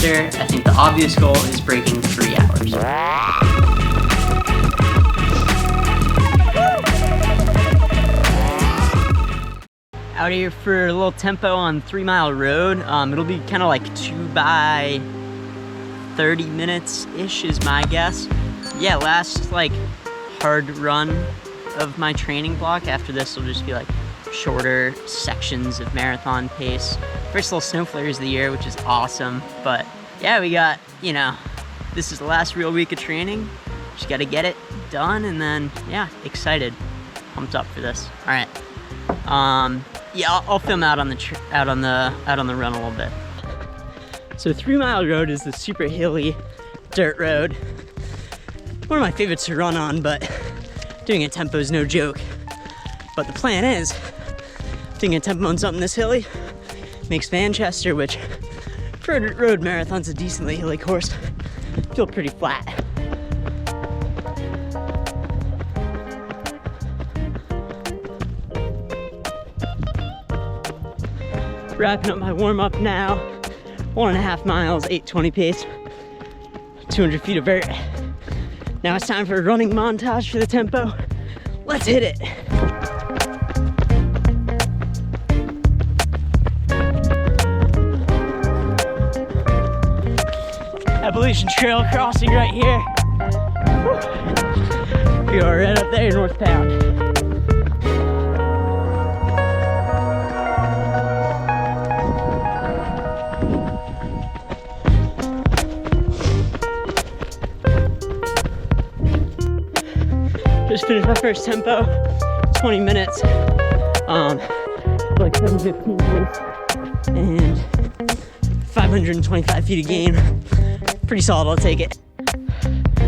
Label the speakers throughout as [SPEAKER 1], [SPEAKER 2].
[SPEAKER 1] Manchester, I think the obvious goal is breaking 3 hours. Out here for a little tempo on 3 Mile Road. It'll be kind of like 2 by 30 minutes-ish is my guess. Yeah, last like hard run of my training block. After this will just be like shorter sections of marathon pace. First little snow flares of the year, which is awesome. But yeah, we got, you know, this is the last real week of training. Just gotta get it done, and then yeah, excited, pumped up for this. All right. Yeah, I'll film out on the run a little bit. So 3 Mile Road is the super hilly dirt road. One of my favorites to run on, but doing a tempo is no joke. But the plan is, doing a tempo on something this hilly makes Manchester, which for a road marathon's a decently hilly course, feel pretty flat. Wrapping up my warm-up now. 1.5 miles, 8:20 pace, 200 feet of vert. Now it's time for a running montage for the tempo. Let's hit it. Appalachian Trail crossing right here. Whew. We are right up there northbound. Just finished my first tempo, 20 minutes, like 7:15 pace, and 525 feet of gain. Pretty solid, I'll take it.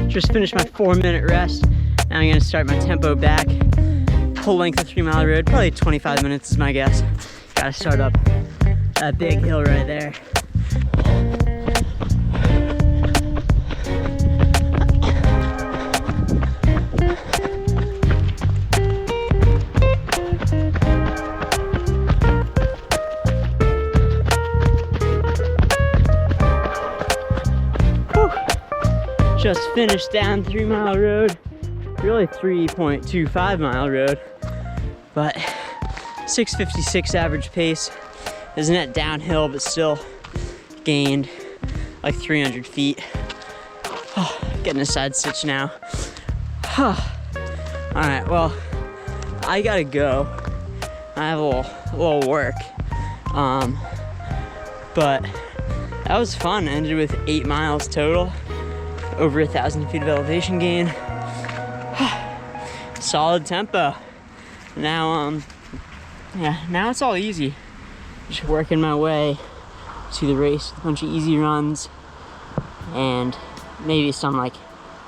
[SPEAKER 1] Just finished my 4-minute rest. Now I'm gonna start my tempo back. Full length of 3 Mile Road, probably 25 minutes is my guess. Gotta start up that big hill right there. Just finished down 3 Mile Road, really 3.25 mile road, but 6:56 average pace. Isn't it downhill, but still gained like 300 feet. Oh, getting a side stitch now. All right, well, I gotta go. I have a little work, but that was fun. Ended with 8 miles total. Over 1,000 feet of elevation gain. Solid tempo. Now, now it's all easy. Just working my way to the race with a bunch of easy runs and maybe some like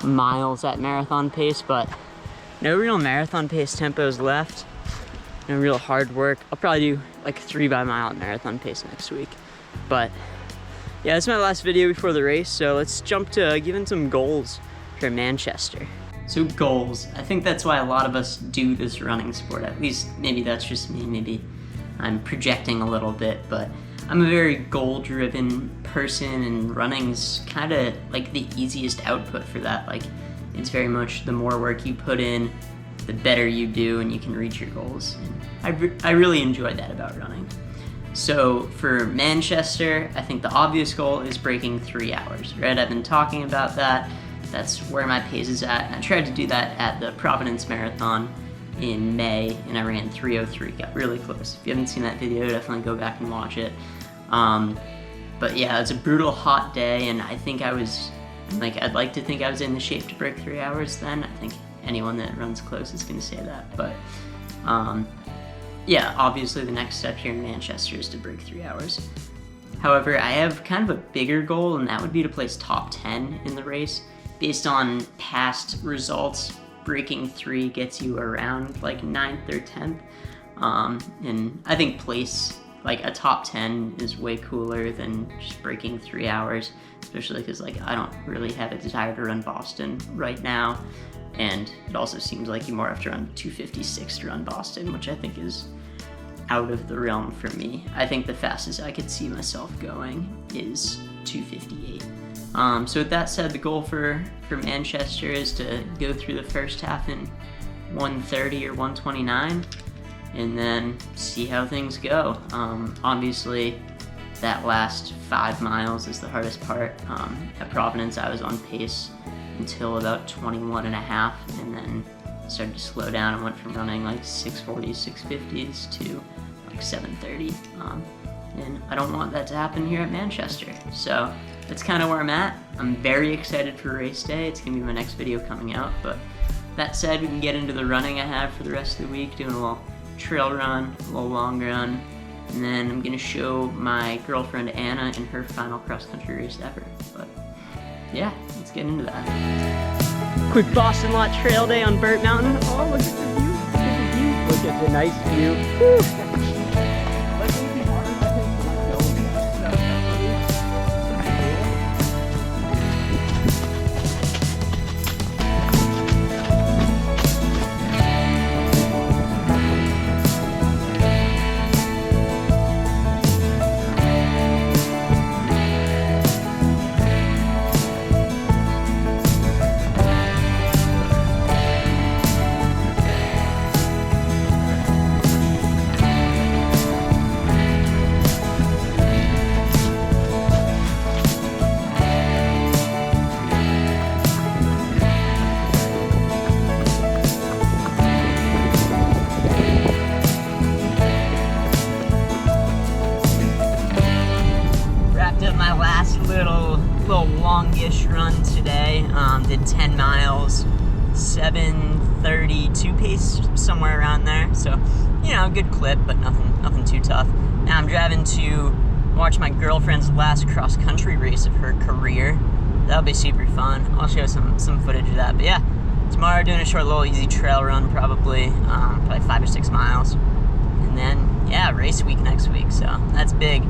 [SPEAKER 1] miles at marathon pace, but no real marathon pace tempos left. No real hard work. I'll probably do like 3 by mile at marathon pace next week, but yeah, this is my last video before the race, so let's jump to giving some goals for Manchester. So goals, I think that's why a lot of us do this running sport. At least maybe that's just me, maybe I'm projecting a little bit, but I'm a very goal-driven person, and running's kind of like the easiest output for that. Like, it's very much the more work you put in, the better you do, and you can reach your goals. And I really enjoy that about running. So for Manchester, I think the obvious goal is breaking 3 hours, right? I've been talking about that. That's where my pace is at. And I tried to do that at the Providence Marathon in May, and I ran 3:03, got really close. If you haven't seen that video, definitely go back and watch it. But yeah, it's a brutal hot day, and I think I'd like to think I was in the shape to break 3 hours then. I think anyone that runs close is gonna say that, but yeah, obviously the next step here in Manchester is to break 3 hours. However, I have kind of a bigger goal, and that would be to place top 10 in the race. Based on past results, breaking 3 gets you around like 9th or 10th. And I think like a top 10 is way cooler than just breaking 3 hours, especially because like I don't really have a desire to run Boston right now. And it also seems like you more have to run 2:56 to run Boston, which I think is out of the realm for me. I think the fastest I could see myself going is 2:58. So with that said, the goal for Manchester is to go through the first half in 1:30 or 1:29, and then see how things go. Obviously, that last 5 miles is the hardest part. At Providence, I was on pace until about 21 and a half, and then started to slow down and went from running like 6:40s, 6:50s to like 7:30. And I don't want that to happen here at Manchester. So that's kind of where I'm at. I'm very excited for race day. It's gonna be my next video coming out. But that said, we can get into the running I have for the rest of the week, doing a little trail run, a little long run, and then I'm gonna show my girlfriend Anna in her final cross-country race ever. But yeah, let's get into that. Quick Boston Lot trail day on Burt Mountain. Oh, look at the view, look at the view. Look at the nice view. Woo. Little longish run today. Did 10 miles, 7:32 pace, somewhere around there. So, you know, good clip, but nothing too tough. Now I'm driving to watch my girlfriend's last cross-country race of her career. That'll be super fun. I'll show some footage of that. But yeah, tomorrow doing a short little easy trail run, probably 5 or 6 miles. And then, yeah, race week next week, so that's big.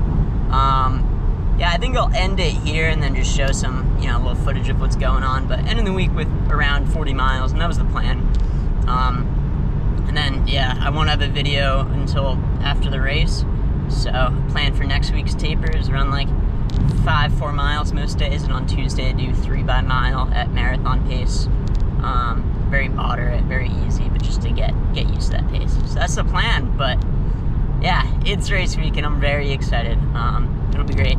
[SPEAKER 1] Yeah, I think I'll end it here and then just show some, you know, a little footage of what's going on. But ending the week with around 40 miles, and that was the plan. And then, yeah, I won't have a video until after the race. So, plan for next week's taper is run like 4 miles most days, and on Tuesday I do 3 by mile at marathon pace. Very moderate, very easy, but just to get used to that pace. So that's the plan. But yeah, it's race week, and I'm very excited. It'll be great.